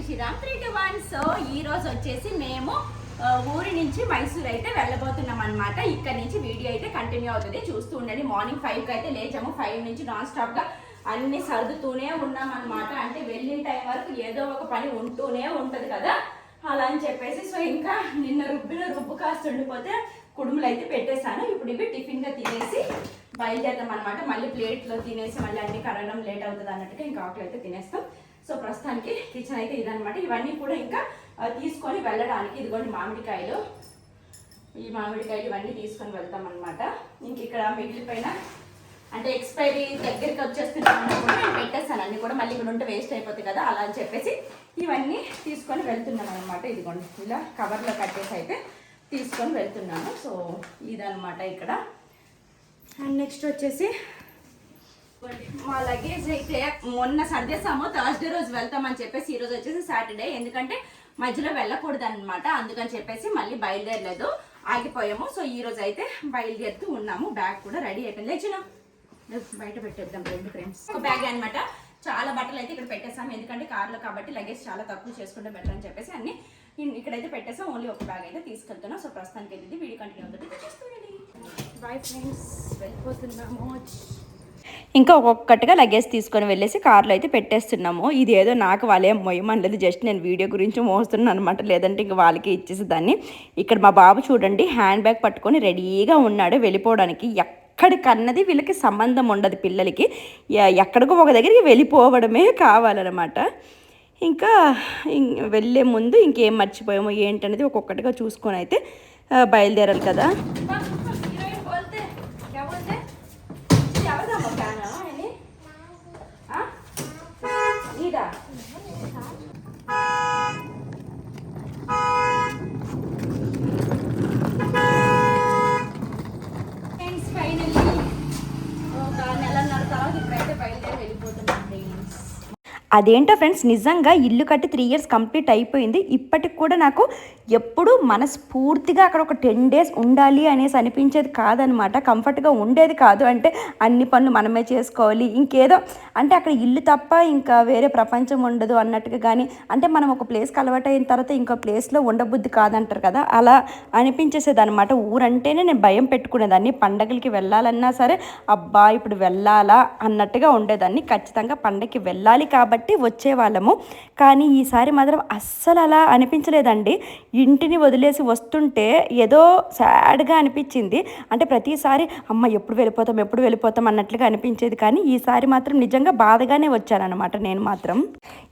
Sriram 3 to 1. So ఈ రోజు వచ్చేసి మేము ఊరి నుంచి మైసూర్ అయితే వెళ్ళబోతున్నాం అనమాట. ఇక్కడ నుంచి వీడియో అయితే కంటిన్యూ అవుతుంది, చూస్తూ ఉండండి. మార్నింగ్ 5కి అయితే లేచాము. 5 నుంచి నాన్ స్టాప్ గా అన్ని సర్దుతూనే ఉన్నాం అనమాట. అంటే వెళ్ళిన టైం వరకు ఏదో ఒక పని ఉంటూనే ఉంటది కదా, అలా అని చెప్పేసి. సో ఇంకా నిన్న రుబ్బు కాస్త ఉండిపోతే కుడుములు అయితే పెట్టేశాను. ఇప్పుడు ఇవి టిఫిన్ గా తినేసి బయలుదేరుతాం అనమాట. మళ్ళీ ప్లేట్లో తినేసి మళ్ళీ అన్ని కడగడం లేట్ అవుతుంది అన్నట్టుగా ఇంకా ఆకులు అయితే తినేస్తాం. సో ప్రస్తుతానికి కిచెన్ అయితే ఇదనమాట. ఇవన్నీ కూడా ఇంకా తీసుకొని వెళ్ళడానికి, ఇదిగోండి మామిడికాయలు, ఈ మామిడికాయలు ఇవన్నీ తీసుకొని వెళ్తాం అనమాట. ఇంక ఇక్కడ మిగిలిపోయిన అంటే ఎక్స్పైరీ దగ్గరికి వచ్చేస్తున్నాను కూడా నేను పెట్టేస్తాను అన్నీ కూడా, మళ్ళీ ఇక్కడ ఉంటే వేస్ట్ అయిపోతుంది కదా, అలా అని చెప్పేసి ఇవన్నీ తీసుకొని వెళ్తున్నాను అనమాట. ఇదిగోండి ఇలా కవర్లో కట్టేసి అయితే తీసుకొని వెళ్తున్నాను. సో ఇదనమాట ఇక్కడ. అండ్ నెక్స్ట్ వచ్చేసి మా లగేజ్ అయితే మొన్న సర్దేశాము, థర్స్డే రోజు వెళ్తామని చెప్పేసి. ఈరోజు వచ్చేసి సాటర్డే, ఎందుకంటే మధ్యలో వెళ్ళకూడదు అనమాట, అందుకని చెప్పేసి మళ్ళీ బయలుదేరలేదు, ఆగిపోయాము. సో ఈ రోజు అయితే బయలుదేరుతూ ఉన్నాము. బ్యాగ్ కూడా రెడీ అయిపోయింది. లేచిన బయట పెట్టేద్దాం రెండు ఫ్రెండ్స్. ఒక బ్యాగ్ అనమాట. చాలా బట్టలు అయితే ఇక్కడ పెట్టేసాము, ఎందుకంటే కార్లో కాబట్టి లగేజ్ చాలా తక్కువ చేసుకుంటే బెటర్ అని చెప్పేసి అన్ని ఇక్కడైతే పెట్టేసాం. ఓన్లీ ఒక బ్యాగ్ అయితే తీసుకెళ్తున్నాం. సో ప్రస్తుతానికి అయితే వీడియో కంటిన్యూ అవుతుంది. బాయ్ ఫ్రెండ్స్, వెళ్ళిపోతున్నాము. ఇంకా ఒక్కొక్కటిగా లగేజ్ తీసుకొని వెళ్ళేసి కార్లో అయితే పెట్టేస్తున్నాము. ఇది ఏదో నాకు వాళ్ళేం మొయ్యమనలేదు, జస్ట్ నేను వీడియో గురించి మోస్తున్నాను అనమాట, లేదంటే ఇంక వాళ్ళకి ఇచ్చేసి దాన్ని. ఇక్కడ మా బాబు చూడండి హ్యాండ్ బ్యాగ్ పట్టుకొని రెడీగా ఉన్నాడు వెళ్ళిపోవడానికి. ఎక్కడికన్నది వీళ్ళకి సంబంధం ఉండదు పిల్లలకి, ఎక్కడికో ఒక దగ్గరికి వెళ్ళిపోవడమే కావాలన్నమాట. ఇంకా వెళ్ళే ముందు ఇంకేం మర్చిపోయామో ఏంటనేది ఒక్కొక్కటిగా చూసుకొని అయితే బయలుదేరాలి కదా. అదేంటో ఫ్రెండ్స్, నిజంగా ఇల్లు కట్టి 3 years కంప్లీట్ అయిపోయింది. ఇప్పటికి కూడా నాకు ఎప్పుడు మనస్ఫూర్తిగా అక్కడ ఒక 10 days ఉండాలి అనేసి అనిపించేది కాదనమాట. కంఫర్ట్గా ఉండేది కాదు. అంటే అన్ని పనులు మనమే చేసుకోవాలి, ఇంకేదో అంటే అక్కడ ఇల్లు తప్ప ఇంకా వేరే ప్రపంచం ఉండదు అన్నట్టుగా. కానీ అంటే మనం ఒక ప్లేస్కి అలవాటు అయిన తర్వాత ఇంకో ప్లేస్లో ఉండబుద్ధి కాదంటారు కదా, అలా అనిపించేసేది అనమాట. ఊరంటేనే నేను భయం పెట్టుకునేదాన్ని. పండగలకి వెళ్ళాలన్నా సరే అబ్బా ఇప్పుడు వెళ్ళాలా అన్నట్టుగా ఉండేదాన్ని. ఖచ్చితంగా పండగకి వెళ్ళాలి కాబట్టి వచ్చేవాళ్ళము. కానీ ఈసారి మాత్రం అస్సలు అలా అనిపించలేదండి. ఇంటిని వదిలేసి వస్తుంటే ఏదో సాడ్గా అనిపించింది. అంటే ప్రతిసారి అమ్మ ఎప్పుడు వెళ్ళిపోతాం అన్నట్లుగా అనిపించేది. కానీ ఈసారి మాత్రం నిజంగా బాధగానే వచ్చానమాట. నేను మాత్రం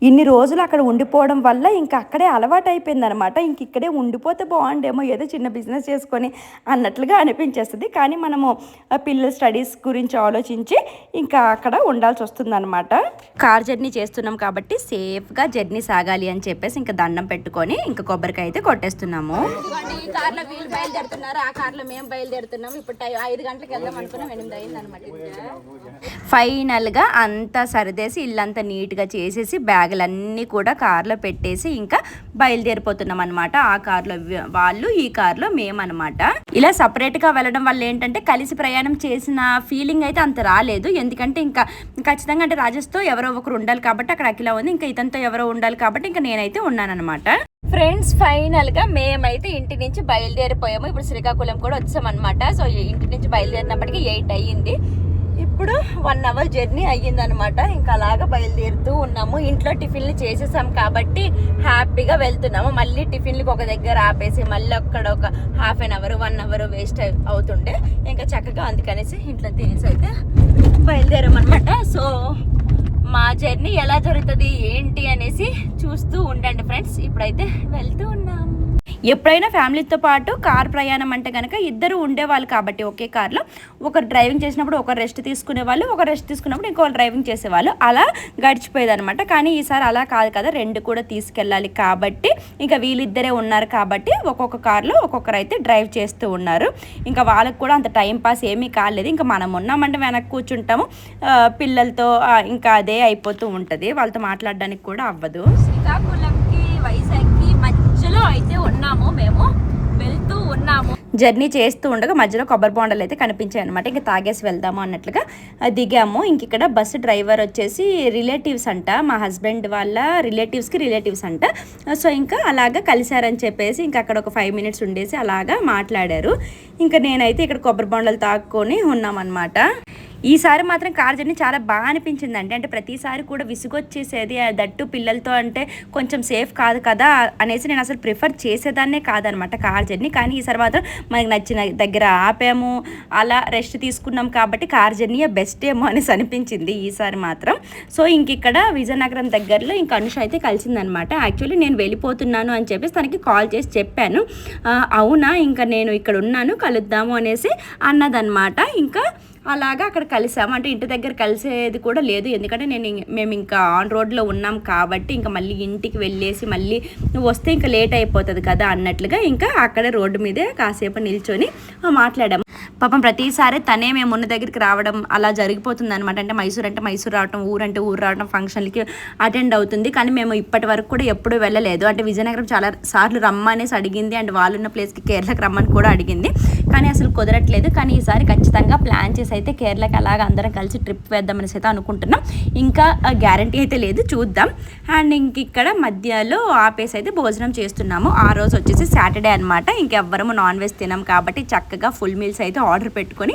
ఇన్ని రోజులు అక్కడ ఉండిపోవడం వల్ల ఇంకా అక్కడే అలవాటు అయిపోయింది అనమాట. ఇంక ఇక్కడే ఉండిపోతే బాగుండేమో, ఏదో చిన్న బిజినెస్ చేసుకొని అన్నట్లుగా అనిపించేస్తుంది. కానీ మనము పిల్లల స్టడీస్ గురించి ఆలోచించి ఇంకా అక్కడ ఉండాల్సి వస్తుంది అనమాట. కార్ జర్నీ చేస్తున్నాం కాబట్టి సేఫ్గా జర్నీ సాగాలి అని చెప్పేసి ఇంకా దండం పెట్టుకొని ఇంకా కొబ్బరికాయ అయితే కొట్టేస్తున్నాము. ఈ కార్లో వీళ్ళు బయలుదేరుతున్నారు, ఆ కార్లో మేము బయలుదేరుతున్నాము. ఇప్పుడు 5 గంటలకు వెళ్దాం అనుకున్నాం, 8 అయింది అనమాట. ఫైనల్గా అంతా సరిదేసి ఇల్లంతా నీట్గా చేసేసి బ్యాగులన్నీ కూడా కార్లో పెట్టేసి ఇంకా బయలుదేరిపోతున్నాం అనమాట. ఆ కార్లో వాళ్ళు, ఈ కార్లో మేము అనమాట. ఇలా సపరేట్గా వెళ్ళడం వల్ల ఏంటంటే కలిసి ప్రయాణం చేసిన ఫీలింగ్ అయితే అంత రాలేదు. ఎందుకంటే ఇంకా ఖచ్చితంగా అంటే రాజేష్తో ఎవరో ఒకరు ఉండాలి కాబట్టి అక్కడ అఖిల ఉంది, ఇంకా ఇతనితో ఎవరో ఉండాలి కాబట్టి ఇంకా నేనైతే ఉన్నానమాట. ఫ్రెండ్స్, ఫైనల్ గా మేమైతే ఇంటి నుంచి బయలుదేరిపోయాము. ఇప్పుడు శ్రీకాకుళం కూడా వచ్చామన్నమాట. సో ఇంటి నుంచి బయలుదేరినప్పటికీ 8 అయ్యింది. ఇప్పుడు 1 hour జర్నీ అయ్యింది అనమాట. ఇంకా అలాగా బయలుదేరుతూ ఉన్నాము. ఇంట్లో టిఫిన్లు చేసేసాం కాబట్టి హ్యాపీగా వెళ్తున్నాము. మళ్ళీ టిఫిన్లకి ఒక దగ్గర ఆపేసి మళ్ళీ అక్కడ ఒక 1/2 hour 1 hour వేస్ట్ అవుతుండే. ఇంకా చక్కగా అందుకనేసి ఇంట్లో తినేసి అయితే బయలుదేరామన్నమాట. సో మా జర్నీ ఎలా జరుగుతుంది ఏంటి అనేసి చూస్తూ ఉండండి ఫ్రెండ్స్. ఇప్పుడైతే వెళ్తూ ఉన్నాం. ఎప్పుడైనా ఫ్యామిలీతో పాటు కార్ ప్రయాణం అంటే కనుక ఇద్దరు ఉండేవాళ్ళు కాబట్టి ఒకే కార్లో ఒకరు డ్రైవింగ్ చేసినప్పుడు ఒకరు రెస్ట్ తీసుకునేవాళ్ళు, ఒకరు రెస్ట్ తీసుకున్నప్పుడు ఇంకొకరు డ్రైవింగ్ చేసేవాళ్ళు, అలా గడిచిపోయేది అనమాట. కానీ ఈసారి అలా కాదు కదా, 2 కూడా తీసుకెళ్ళాలి కాబట్టి ఇంకా వీళ్ళిద్దరే ఉన్నారు కాబట్టి ఒక్కొక్క కార్లో ఒక్కొక్కరు అయితే డ్రైవ్ చేస్తూ ఉన్నారు. ఇంకా వాళ్ళకి కూడా అంత టైం పాస్ ఏమీ కాలేదు. ఇంకా మనం ఉన్నామంటే వెనక్కి కూర్చుంటాము, పిల్లలతో ఇంకా అదే అయిపోతూ ఉంటుంది, వాళ్ళతో మాట్లాడడానికి కూడా అవ్వదు. శ్రీకాకుళంకి వైజాగ్కి మధ్యలో అయితే ఉన్నాము మేము. వెళ్తూ ఉన్నాము. జర్నీ చేస్తూ ఉండగా మధ్యలో కొబ్బరి బొండాలు అయితే కనిపించాయి అనమాట. ఇంకా తాగేసి వెళ్దాము అన్నట్లుగా దిగాము. ఇంక ఇక్కడ బస్సు డ్రైవర్ వచ్చేసి రిలేటివ్స్ అంట, మా హస్బెండ్ వాళ్ళ రిలేటివ్స్ అంట. సో ఇంకా అలాగా కలిశారని చెప్పేసి ఇంకా అక్కడ ఒక 5 minutes ఉండేసి అలాగా మాట్లాడారు. ఇంకా నేనైతే ఇక్కడ కొబ్బరి బొండాలు తాక్కొని ఉన్నామన్నమాట. ఈసారి మాత్రం కార్ జర్నీ చాలా బాగా అనిపించిందండి. అంటే ప్రతిసారి కూడా విసుగొచ్చేసేది, దట్టు పిల్లలతో అంటే కొంచెం సేఫ్ కాదు కదా అనేసి నేను అసలు ప్రిఫర్ చేసేదాన్నే కాదనమాట కార్ జర్నీ. కానీ ఈసారి మాత్రం మనకి నచ్చిన దగ్గర ఆపాము, అలా రెస్ట్ తీసుకున్నాం కాబట్టి కార్ జర్నీ బెస్ట్ ఏమో అనేసి అనిపించింది ఈసారి మాత్రం. సో ఇంక ఇక్కడ విజయనగరం దగ్గరలో ఇంక అనుష అయితే కలిసిందనమాట. యాక్చువల్లీ నేను వెళ్ళిపోతున్నాను అని చెప్పేసి తనకి కాల్ చేసి చెప్పాను. అవునా, ఇంకా నేను ఇక్కడ ఉన్నాను కలుద్దాము అనేసి అన్నదనమాట. ఇంకా అలాగా అక్కడ కలిసాము. అంటే ఇంటి దగ్గర కలిసేది కూడా లేదు, ఎందుకంటే మేము ఇంకా ఆన్ రోడ్లో ఉన్నాం కాబట్టి ఇంకా మళ్ళీ ఇంటికి వెళ్ళేసి మళ్ళీ వస్తే ఇంకా లేట్ అయిపోతుంది కదా అన్నట్లుగా ఇంకా అక్కడే రోడ్డు మీదే కాసేపు నిల్చొని మాట్లాడాము. పాపం ప్రతిసారి తనే మేము ఉన్న దగ్గరికి రావడం అలా జరిగిపోతుంది అనమాట. అంటే మైసూర్ రావడం, ఊరు రావడం, ఫంక్షన్లకి అటెండ్ అవుతుంది. కానీ మేము ఇప్పటి వరకు కూడా ఎప్పుడూ వెళ్ళలేదు. అంటే విజయనగరం చాలా సార్లు రమ్మనేసి అడిగింది, అండ్ వాళ్ళున్న ప్లేస్కి కేరళకి రమ్మని కూడా అడిగింది, కానీ అసలు కుదరట్లేదు. కానీ ఈసారి ఖచ్చితంగా ప్లాన్ చేసి అయితే కేరళకి అలాగా అందరం కలిసి ట్రిప్ వేద్దామనేసి అయితే అనుకుంటున్నాం. ఇంకా గ్యారంటీ అయితే లేదు, చూద్దాం. అండ్ ఇంక ఇక్కడ మధ్యలో ఆపేసి అయితే భోజనం చేస్తున్నాము. ఆ రోజు వచ్చేసి సాటర్డే అనమాట. ఇంకెవ్వరము నాన్ వెజ్ తినాం కాబట్టి చక్కగా ఫుల్ మీల్స్ అయితే ఆర్డర్ పెట్టుకొని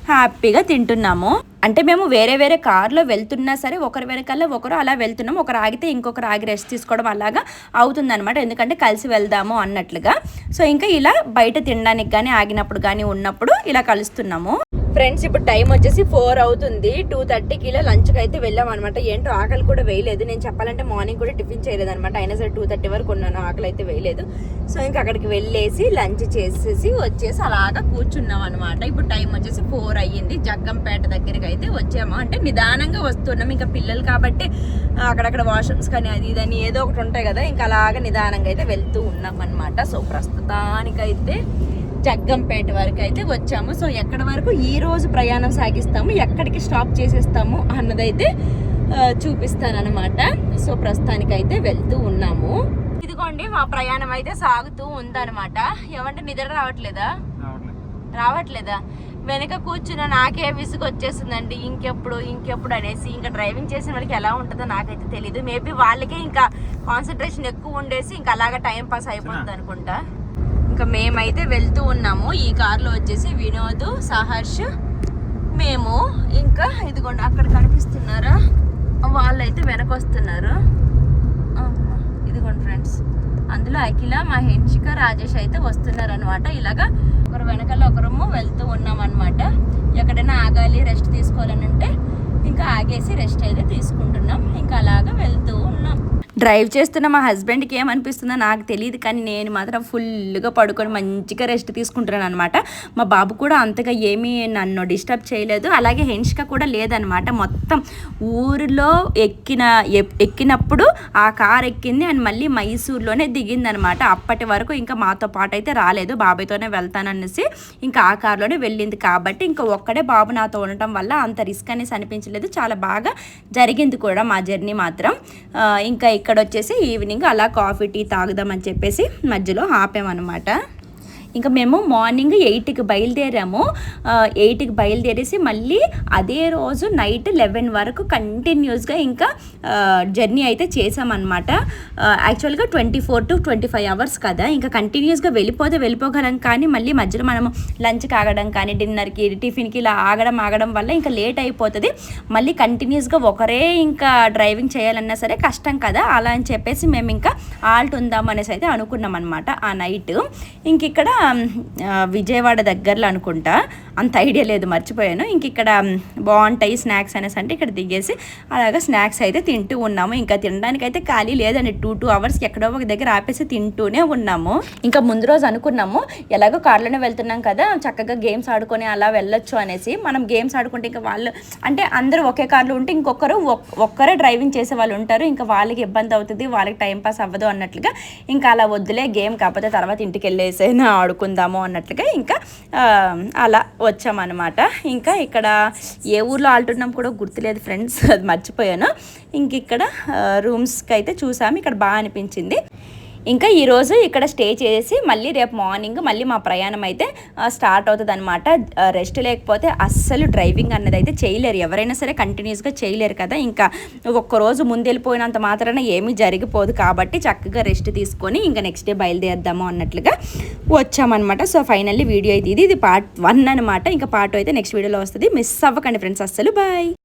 హ్యాపీగా తింటున్నాము. అంటే మేము వేరే కార్లో వెళ్తున్నా సరే ఒకరి వెనకాల ఒకరు అలా వెళ్తున్నాం, ఒకరు ఆగితే ఇంకొకరు ఆగి రెస్ట్ తీసుకోవడం అలాగా అవుతుందన్నమాట. ఎందుకంటే కలిసి వెళ్దాము అన్నట్లుగా. సో ఇంకా ఇలా బయట తినడానికి కానీ ఆగినప్పుడు కానీ ఉన్నప్పుడు ఇలా కలుస్తున్నాము. ఫ్రెండ్స్ ఇప్పుడు టైం వచ్చేసి 4 అవుతుంది. 2:30కి ఇలా లంచ్కి అయితే వెళ్ళాం అనమాట. ఏంటో ఆకలి కూడా వేయలేదు. నేను చెప్పాలంటే మార్నింగ్ కూడా టిఫిన్ చేయలేదు అనమాట. అయినా సరే 2:30 వరకు ఉన్నాను, ఆకలి అయితే వేయలేదు. సో ఇంకా అక్కడికి వెళ్ళేసి లంచ్ చేసేసి వచ్చేసి అలాగా కూర్చున్నాం అనమాట. ఇప్పుడు టైం వచ్చేసి 4 అయ్యింది. జగ్గంపేట దగ్గరికి అయితే వచ్చాము. అంటే నిదానంగా వస్తున్నాం, ఇంకా పిల్లలు కాబట్టి అక్కడక్కడ వాష్రూమ్స్ కానీ అది ఇదని ఏదో ఒకటి ఉంటాయి కదా, ఇంకా అలాగా నిదానంగా అయితే వెళ్తూ ఉన్నాం అనమాట. సో ప్రస్తుతానికైతే జగ్గంపేట వరకు అయితే వచ్చాము. సో ఎక్కడి వరకు ఈ రోజు ప్రయాణం సాగిస్తాము, ఎక్కడికి స్టాప్ చేసేస్తాము అన్నదైతే చూపిస్తానన్నమాట. సో ప్రస్తుతానికైతే వెళ్తూ ఉన్నాము. ఇదిగోండి మా ప్రయాణం అయితే సాగుతూ ఉందన్నమాట. ఏమంటే నిద్ర రావట్లేదా? వెనక కూర్చున్న నాకే విసుగు వచ్చేసిందండి. ఇంకెప్పుడు అనేసి. ఇంకా డ్రైవింగ్ చేసిన వాళ్ళకి ఎలా ఉంటుందో నాకైతే తెలీదు. మేబీ వాళ్ళకే ఇంకా కాన్సన్ట్రేషన్ ఎక్కువ ఉండేసి ఇంకా అలాగా టైం పాస్ అయిపోతుంది అనుకుంటా. ఇంకా మేమైతే వెళ్తూ ఉన్నాము. ఈ కార్లో వచ్చేసి వినోద్, సహర్ష్, మేము. ఇంకా ఇదిగోండి అక్కడ కనిపిస్తున్నారా, వాళ్ళైతే వెనకొస్తున్నారు. ఇదిగోండి ఫ్రెండ్స్, అందులో అఖిల, మా హెన్షిక, రాజేష్ అయితే వస్తున్నారు అనమాట. ఇలాగా ఒకరు వెనకాల ఒకరము వెళ్తూ ఉన్నాం అనమాట. ఎక్కడైనా ఆగాలి, రెస్ట్ తీసుకోవాలని ఉంటే ఇంకా ఆగేసి రెస్ట్ అయితే తీసుకుంటున్నాం. ఇంకా అలాగా వెళ్తూ ఉన్నాం. డ్రైవ్ చేస్తున్న మా హస్బెండ్కి ఏమనిపిస్తుందో నాకు తెలియదు, కానీ నేను మాత్రం ఫుల్గా పడుకొని మంచిగా రెస్ట్ తీసుకుంటున్నాను అనమాట. మా బాబు కూడా అంతగా ఏమీ నన్ను డిస్టర్బ్ చేయలేదు, అలాగే హెన్షిక కూడా లేదనమాట. మొత్తం ఊరిలో ఎక్కినప్పుడు ఆ కార్ ఎక్కింది అండ్ మళ్ళీ మైసూర్లోనే దిగిందనమాట. అప్పటి వరకు ఇంకా మాతో పాటు అయితే రాలేదు, బాబాయ్తోనే వెళ్తాననేసి ఇంకా ఆ కార్లోనే వెళ్ళింది. కాబట్టి ఇంకా ఒక్కడే బాబు నాతో ఉండటం వల్ల అంత రిస్క్ అనేసి అనిపించలేదు. చాలా బాగా జరిగింది కూడా మా జర్నీ మాత్రం. ఇంకా ఇక్కడ వచ్చేసి ఈవినింగ్ అలా కాఫీ టీ తాగుదామని చెప్పేసి మధ్యలో ఆపామన్నమాట. ఇంకా మేము మార్నింగ్ 8కి బయలుదేరాము. 8కి బయలుదేరేసి మళ్ళీ అదే రోజు నైట్ 11 వరకు కంటిన్యూస్గా ఇంకా జర్నీ అయితే చేసామన్నమాట. యాక్చువల్గా 24 to 25 అవర్స్ కదా, ఇంకా కంటిన్యూస్గా వెళ్ళిపోగలం. కానీ మళ్ళీ మధ్యలో మనము లంచ్కి ఆగడం కానీ డిన్నర్కి టిఫిన్కి ఇలా ఆగడం వల్ల ఇంకా లేట్ అయిపోతుంది. మళ్ళీ కంటిన్యూస్గా ఒకరే ఇంకా డ్రైవింగ్ చేయాలన్నా సరే కష్టం కదా, అలా అని చెప్పేసి మేము ఇంకా ఆల్ట్ ఉందాం అనేసి అయితే అనుకున్నాం అనమాట ఆ నైట్. ఇంక ఇక్కడ విజయవాడ దగ్గరలో అనుకుంటా, అంత ఐడియా లేదు, మర్చిపోయాను. ఇంక ఇక్కడ బాగుంటాయి స్నాక్స్ అనేసి అంటే ఇక్కడ దిగేసి అలాగా స్నాక్స్ అయితే తింటూ ఉన్నాము. ఇంకా తినడానికి అయితే ఖాళీ లేదండి. 2 అవర్స్కి ఎక్కడో ఒక దగ్గర ఆపేసి తింటూనే ఉన్నాము. ఇంకా ముందు రోజు అనుకున్నాము ఎలాగో కార్లోనే వెళ్తున్నాం కదా, చక్కగా గేమ్స్ ఆడుకొని అలా వెళ్ళొచ్చు అనేసి. మనం గేమ్స్ ఆడుకుంటే ఇంకా వాళ్ళు అంటే అందరూ ఒకే కార్లో ఉంటే ఒక్కరే డ్రైవింగ్ చేసే వాళ్ళు ఉంటారు, ఇంకా వాళ్ళకి ఇబ్బంది అవుతుంది, వాళ్ళకి టైంపాస్ అవ్వదు అన్నట్లుగా ఇంకా అలా వద్దులే గేమ్, కాకపోతే తర్వాత ఇంటికి వెళ్ళేసైనా ఆడుకుందాము అన్నట్లుగా ఇంకా అలా వచ్చామన్నమాట. ఇంకా ఇక్కడ ఏ ఊర్లో ఆడుతున్నాం కూడా గుర్తులేదు ఫ్రెండ్స్, అది మర్చిపోయాను. ఇంక ఇక్కడ రూమ్స్కి అయితే చూసాము, ఇక్కడ బాగా అనిపించింది. ఇంకా ఈరోజు ఇక్కడ స్టే చేసి మళ్ళీ రేపు మార్నింగ్ మళ్ళీ మా ప్రయాణం అయితే స్టార్ట్ అవుతుంది అనమాట. రెస్ట్ లేకపోతే అస్సలు డ్రైవింగ్ అన్నది అయితే చేయలేరు, ఎవరైనా సరే కంటిన్యూస్గా చేయలేరు కదా. ఇంకా ఒక్కరోజు ముందు వెళ్ళిపోయినంత మాత్రాన ఏమీ జరిగిపోదు కాబట్టి చక్కగా రెస్ట్ తీసుకొని ఇంకా నెక్స్ట్ డే బయలుదేరదాము అన్నట్లుగా వచ్చామన్నమాట. సో ఫైనల్లీ వీడియో అయితే ఇది పార్ట్ 1 అనమాట. ఇంకా పార్ట్ 2 అయితే నెక్స్ట్ వీడియోలో వస్తుంది. మిస్ అవ్వకండి ఫ్రెండ్స్ అస్సలు. బాయ్.